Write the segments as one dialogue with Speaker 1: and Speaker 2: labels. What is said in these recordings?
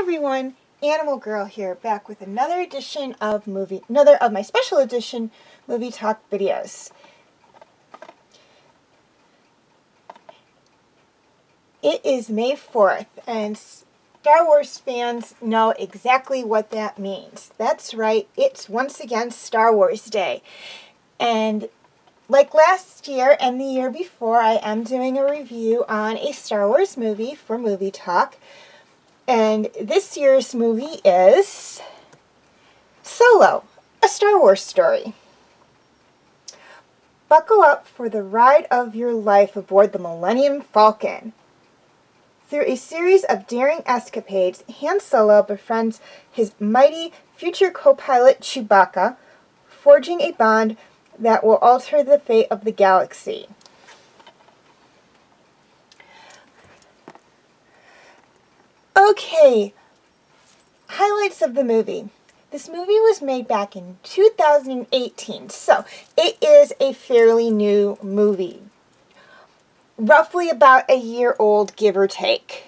Speaker 1: everyone, Animal Girl here, back with another of my special edition movie talk videos. It is May 4th, and Star Wars fans know exactly what that means. That's right, it's once again Star Wars Day. And like last year and the year before, I am doing a review on a Star Wars movie for Movie Talk. And this year's movie is Solo, a Star Wars story. Buckle up for the ride of your life aboard the Millennium Falcon. Through a series of daring escapades, Han Solo befriends his mighty future co-pilot Chewbacca, forging a bond that will alter the fate of the galaxy. Okay, highlights of the movie. This movie was made back in 2018, so it is a fairly new movie. Roughly about a year old, give or take.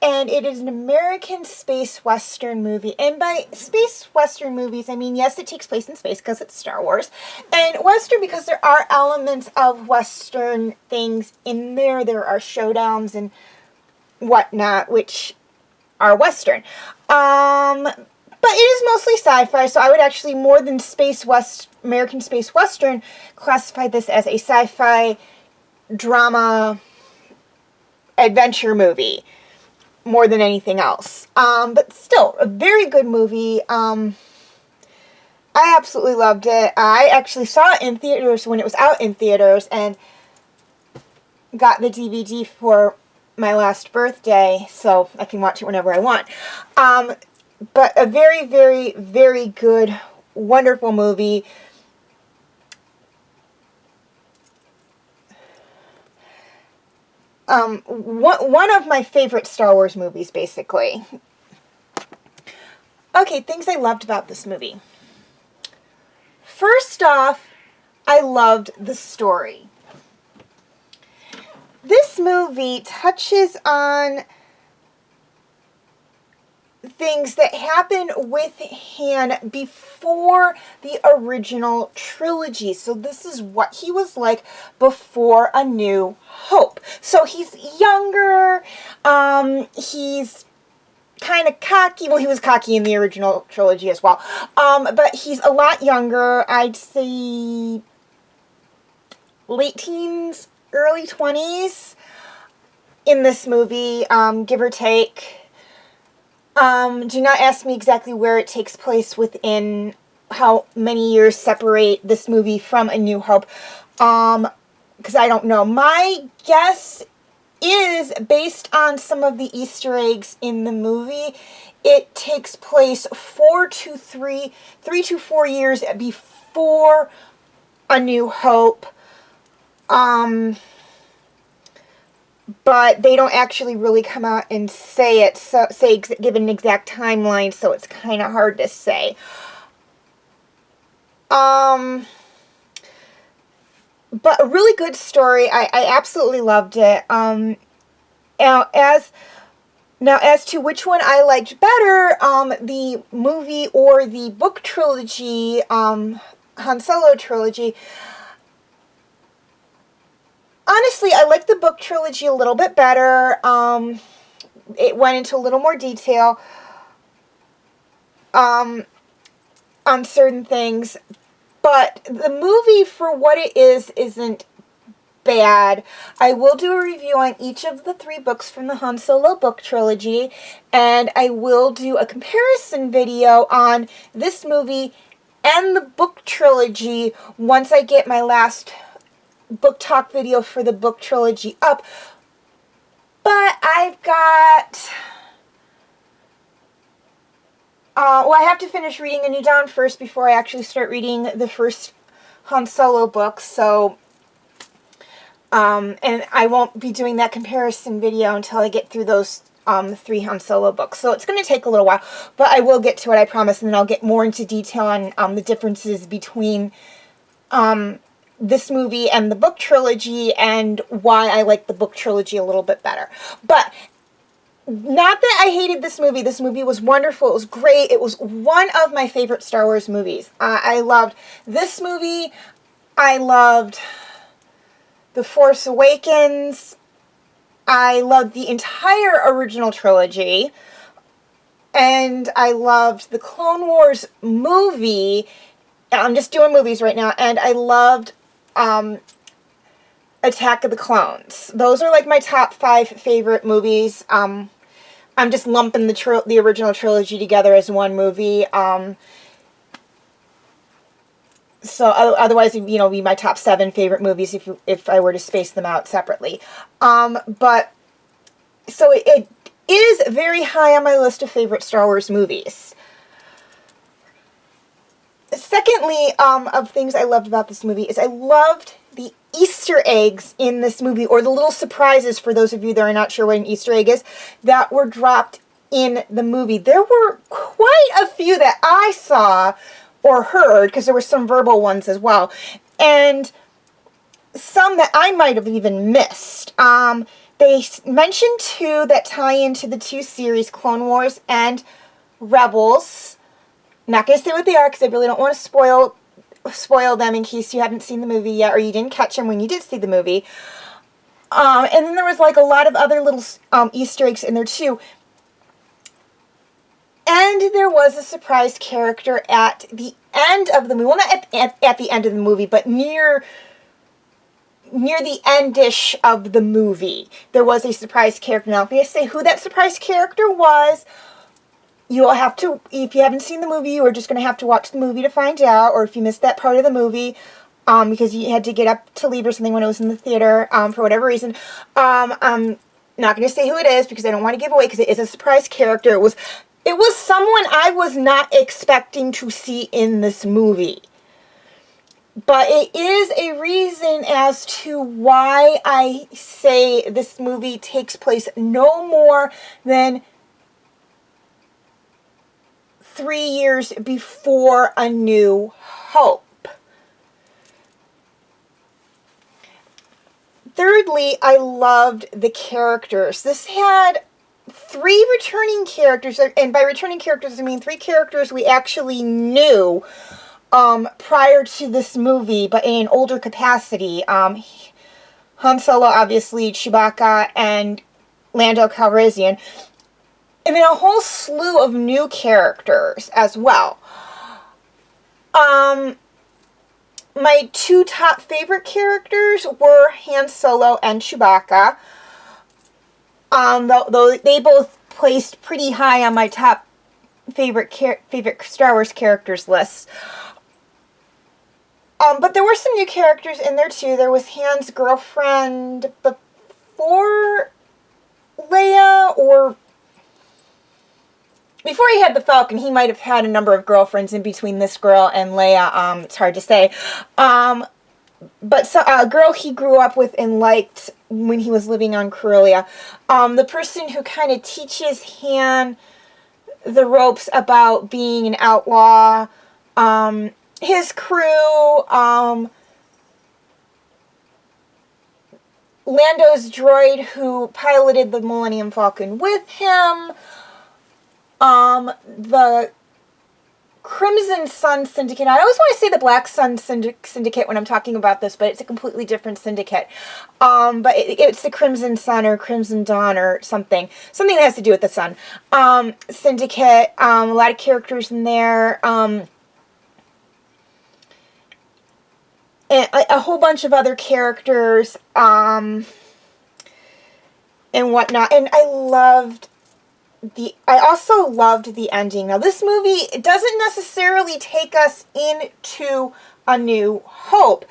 Speaker 1: And it is an American space western movie. And by space western movies, I mean, yes, it takes place in space because it's Star Wars. And western because there are elements of western things in there. There are showdowns and whatnot, which are western. But it is mostly sci-fi, so I would actually, more than American space western, classify this as a sci-fi drama adventure movie more than anything else. But still, a very good movie. I absolutely loved it. I actually saw it in theaters when it was out in theaters and got the DVD for my last birthday, so I can watch it whenever I want. But a very, very, very good, wonderful movie. One of my favorite Star Wars movies, basically. Okay, things I loved about this movie. First off, I loved the story. This movie touches on things that happen with Han before the original trilogy. So this is what he was like before A New Hope. So he's younger, he's kind of cocky. Well, he was cocky in the original trilogy as well. But he's a lot younger. I'd say late teens, early 20s in this movie, give or take. Do not ask me exactly where it takes place within how many years separate this movie from A New Hope, because I don't know. My guess is, based on some of the Easter eggs in the movie, it takes place 3 to 4 years before A New Hope. But they don't actually really come out and say it, give an exact timeline, so it's kind of hard to say. But a really good story. I absolutely loved it. Now, as to which one I liked better, the movie or the book trilogy, Han Solo trilogy, honestly, I like the book trilogy a little bit better. It went into a little more detail on certain things. But the movie, for what it is, isn't bad. I will do a review on each of the 3 books from the Han Solo book trilogy. And I will do a comparison video on this movie and the book trilogy once I get my last book talk video for the book trilogy up. But I've got well, I have to finish reading A New Dawn first before I actually start reading the first Han Solo book, so and I won't be doing that comparison video until I get through those the 3 Han Solo books. So it's going to take a little while, but I will get to it, I promise, and then I'll get more into detail on the differences between this movie and the book trilogy and why I like the book trilogy a little bit better. But not that I hated this movie. This movie was wonderful. It was great. It was one of my favorite Star Wars movies. I loved this movie. I loved The Force Awakens. I loved the entire original trilogy. And I loved the Clone Wars movie. I'm just doing movies right now. And I loved Attack of the Clones. Those are like my top 5 favorite movies. I'm just lumping the original trilogy together as one movie. So otherwise, you know, be my top 7 favorite movies if I were to space them out separately. But so it is very high on my list of favorite Star Wars movies. Secondly, of things I loved about this movie is I loved the Easter eggs in this movie, or the little surprises, for those of you that are not sure what an Easter egg is, that were dropped in the movie. There were quite a few that I saw or heard, because there were some verbal ones as well, and some that I might have even missed. They mentioned 2 that tie into the 2 series, Clone Wars and Rebels. I'm not going to say what they are because I really don't want to spoil them in case you haven't seen the movie yet or you didn't catch them when you did see the movie. And then there was like a lot of other little Easter eggs in there too. And there was a surprise character at the end of the movie. Well, not at the end of the movie, but near the end-ish of the movie. There was a surprise character. Now, I'm going to say who that surprise character was. You'll have to, if you haven't seen the movie, you're just going to have to watch the movie to find out, or if you missed that part of the movie, because you had to get up to leave or something when it was in the theater, for whatever reason. I'm not going to say who it is, because I don't want to give away, because it is a surprise character. It was someone I was not expecting to see in this movie. But it is a reason as to why I say this movie takes place no more than 3 years before A New Hope. Thirdly, I loved the characters. This had 3 returning characters, and by returning characters I mean 3 characters we actually knew prior to this movie, but in an older capacity. Han Solo, obviously, Chewbacca, and Lando Calrissian. And then a whole slew of new characters as well. My 2 top favorite characters were Han Solo and Chewbacca. Though they both placed pretty high on my top favorite Star Wars characters lists. But there were some new characters in there too. There was Han's girlfriend before Leia, or before he had the Falcon. He might have had a number of girlfriends in between this girl and Leia. It's hard to say. But a girl he grew up with and liked when he was living on Corellia. The person who kind of teaches Han the ropes about being an outlaw. His crew. Lando's droid who piloted the Millennium Falcon with him. The Crimson Sun Syndicate. I always want to say the Black Sun Syndicate when I'm talking about this, but it's a completely different syndicate. But it's the Crimson Sun or Crimson Dawn or something. Something that has to do with the sun. Syndicate. A lot of characters in there. And a whole bunch of other characters. And whatnot. And I also loved the ending. Now, this movie, it doesn't necessarily take us into A New Hope,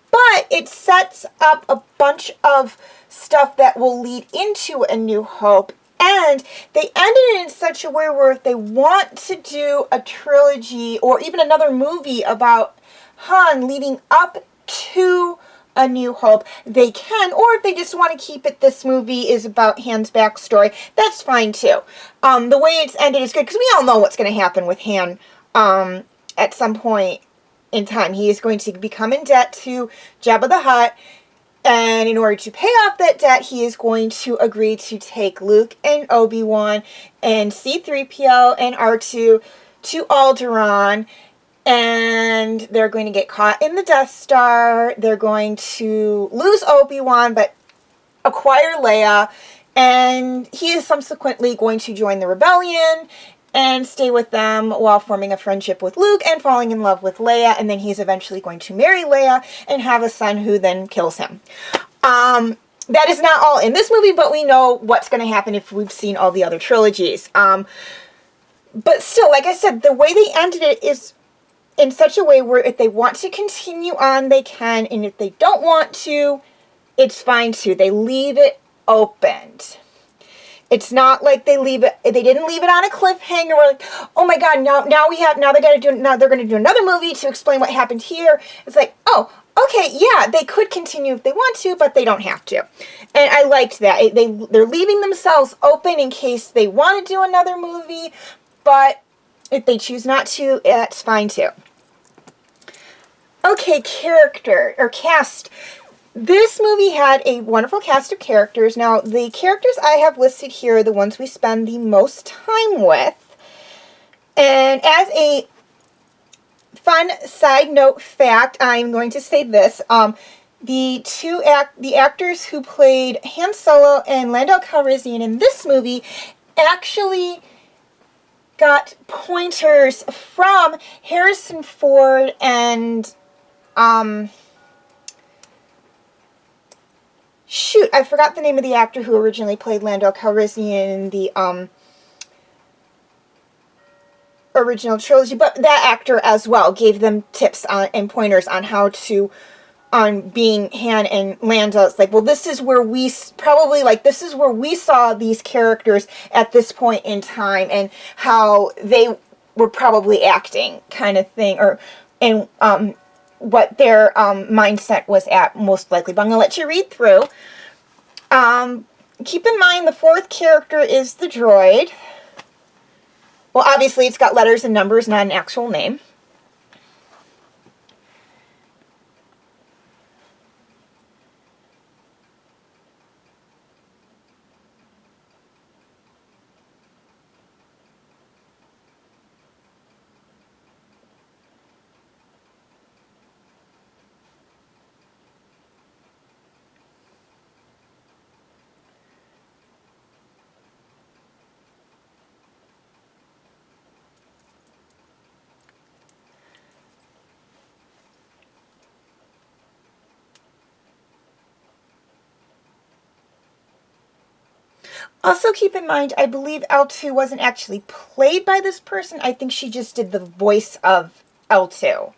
Speaker 1: but it sets up a bunch of stuff that will lead into A New Hope, and they ended it in such a way where if they want to do a trilogy or even another movie about Han leading up to A New Hope, they can, or if they just want to keep it, this movie is about Han's backstory, that's fine too. The way it's ended is good, because we all know what's going to happen with Han at some point in time. He is going to become in debt to Jabba the Hutt, and in order to pay off that debt, he is going to agree to take Luke and Obi-Wan and C-3PO and R2 to Alderaan, and they're going to get caught in the Death Star. They're going to lose Obi-Wan, but acquire Leia, and he is subsequently going to join the rebellion and stay with them while forming a friendship with Luke and falling in love with Leia, and then he's eventually going to marry Leia and have a son who then kills him. That is not all in this movie, but we know what's going to happen if we've seen all the other trilogies. But still, like I said, the way they ended it is in such a way where if they want to continue on, they can, and if they don't want to, it's fine too. They leave it opened. It's not like they didn't leave it on a cliffhanger. We're like, oh my god, now they're going to do another movie to explain what happened here. It's like, oh, okay, yeah, they could continue if they want to, but they don't have to. And I liked that. They're leaving themselves open in case they want to do another movie, but if they choose not to, that's fine too. Okay, character or cast. This movie had a wonderful cast of characters. Now, the characters I have listed here are the ones we spend the most time with. And as a fun side note fact, I'm going to say this. The actors who played Han Solo and Lando Calrissian in this movie actually got pointers from Harrison Ford and shoot, I forgot the name of the actor who originally played Lando Calrissian in the original trilogy, but that actor as well gave them tips and pointers on how to, on being Han and Lando. It's like, well, this is where we saw these characters at this point in time and how they were probably acting, kind of thing, and what their mindset was at most likely. But I'm going to let you read through. Keep in mind the fourth character is the droid. Well, obviously it's got letters and numbers, not an actual name. Also keep in mind, I believe L2 wasn't actually played by this person. I think she just did the voice of L2.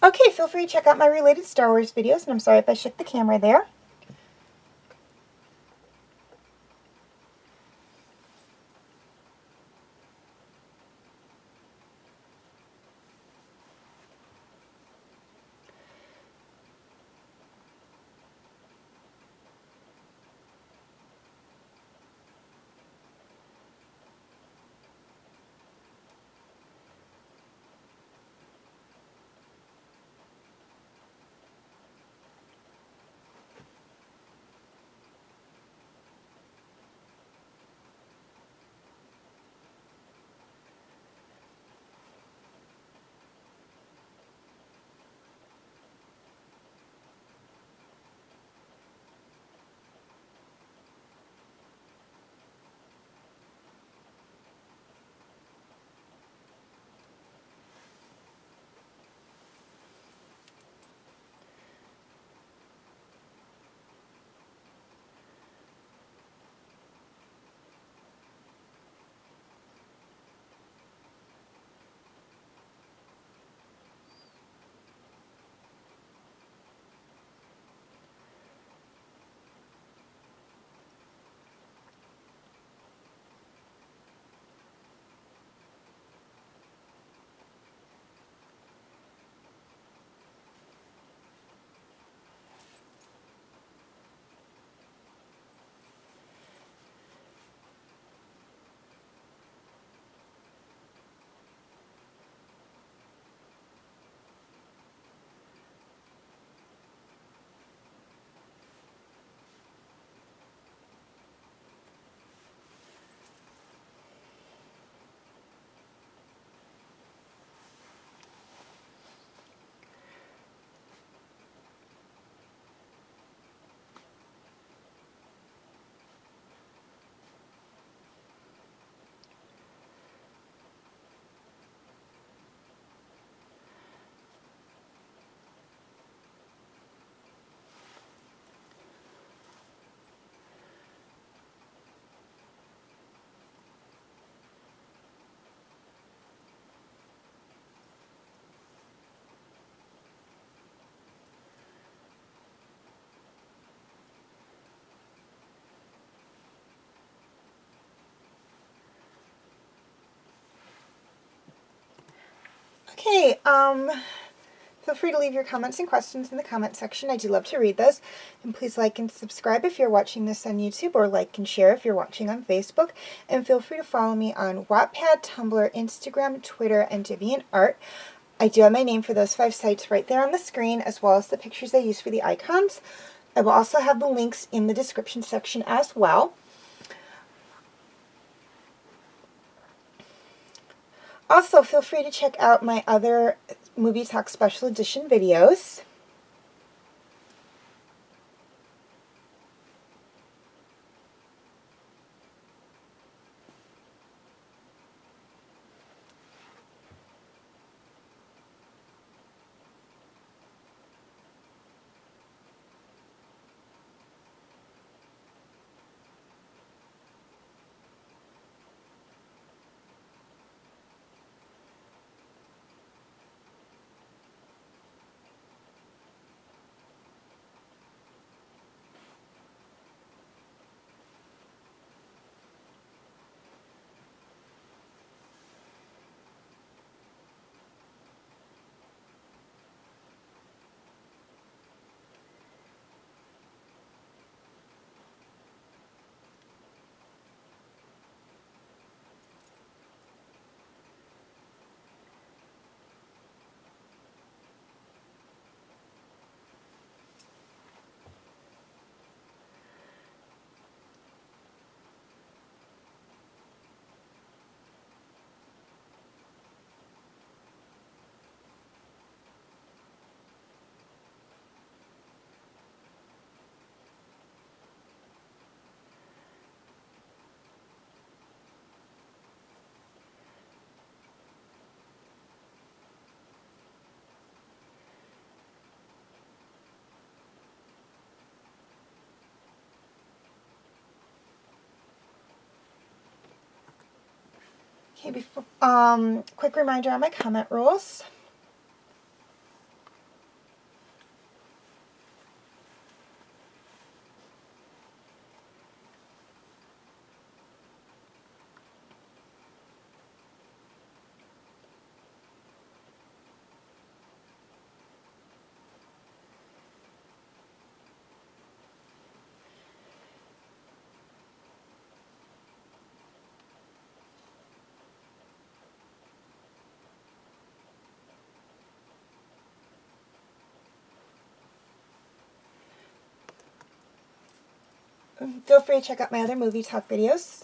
Speaker 1: Okay, feel free to check out my related Star Wars videos, and I'm sorry if I shook the camera there. Okay, feel free to leave your comments and questions in the comment section. I do love to read those. And please like and subscribe if you're watching this on YouTube, or like and share if you're watching on Facebook. And feel free to follow me on Wattpad, Tumblr, Instagram, Twitter, and DeviantArt. I do have my name for those 5 sites right there on the screen, as well as the pictures I use for the icons. I will also have the links in the description section as well. Also, feel free to check out my other Movie Talk Special Edition videos. Okay, quick reminder on my comment rules. Feel free to check out my other movie talk videos.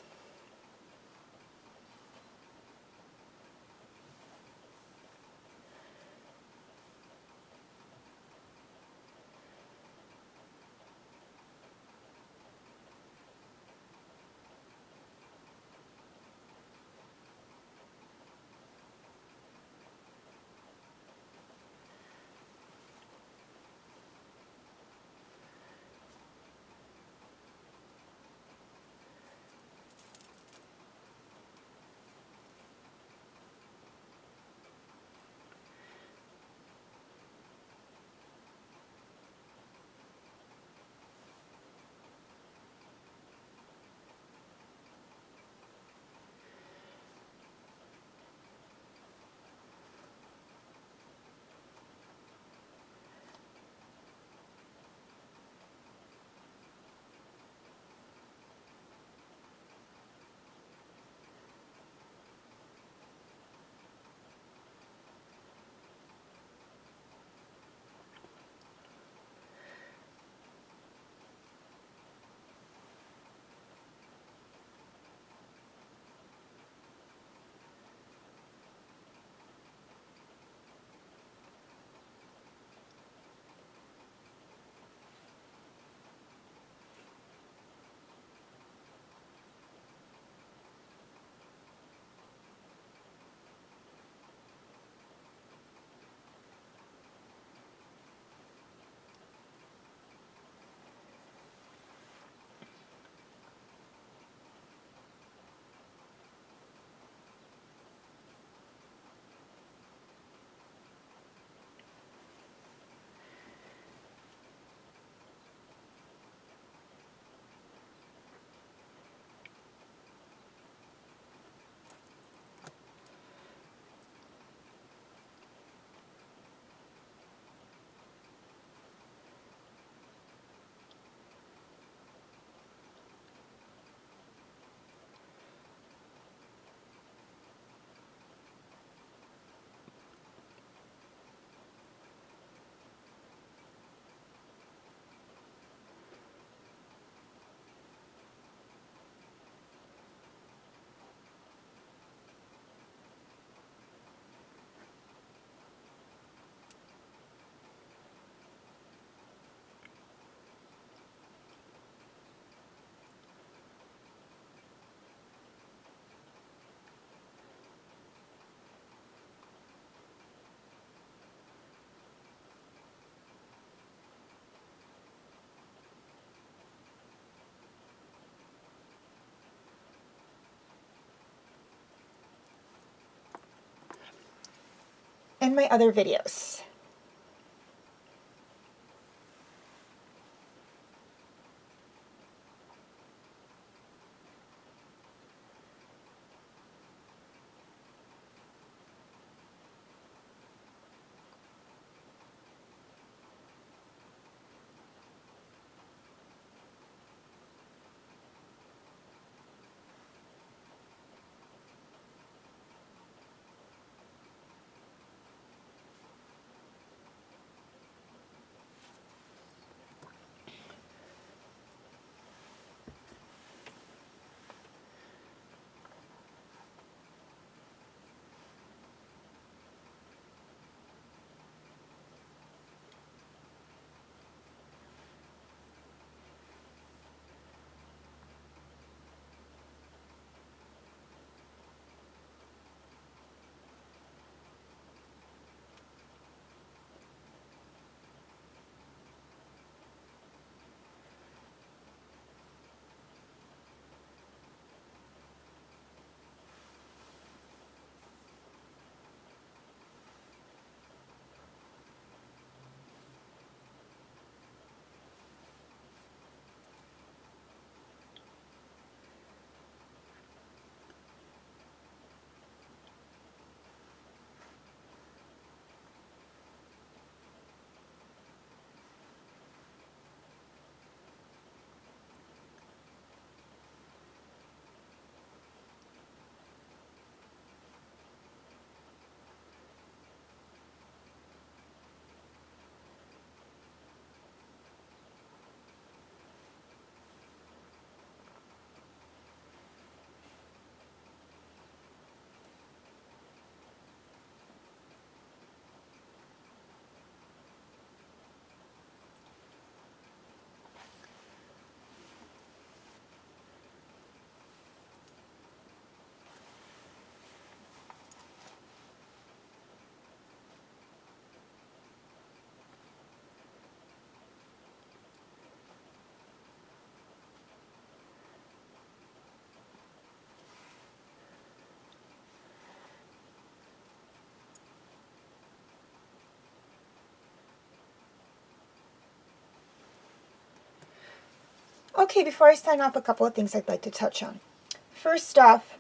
Speaker 1: and my other videos. Okay, before I sign off, a couple of things I'd like to touch on. First off,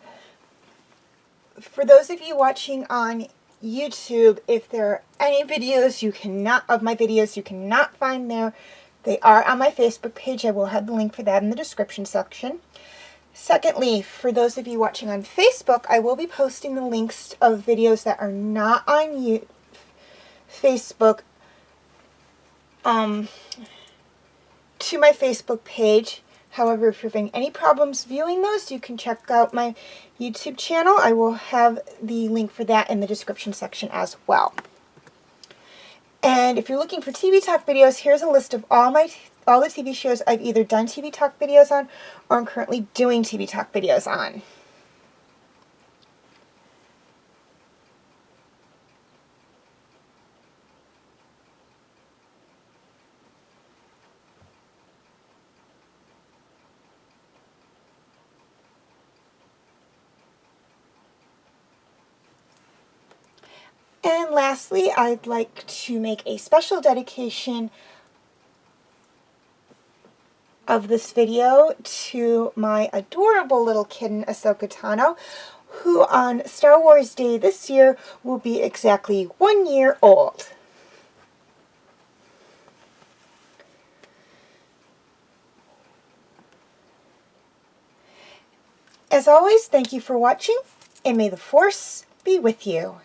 Speaker 1: for those of you watching on YouTube, if there are any videos of my videos you cannot find there, they are on my Facebook page. I will have the link for that in the description section. Secondly, for those of you watching on Facebook, I will be posting the links of videos that are not on Facebook to my Facebook page. However, if you're having any problems viewing those, you can check out my YouTube channel. I will have the link for that in the description section as well. And if you're looking for TV Talk videos, here's a list of all the TV shows I've either done TV Talk videos on or I'm currently doing TV Talk videos on. And lastly, I'd like to make a special dedication of this video to my adorable little kitten, Ahsoka Tano, who on Star Wars Day this year will be exactly 1 year old. As always, thank you for watching, and may the Force be with you.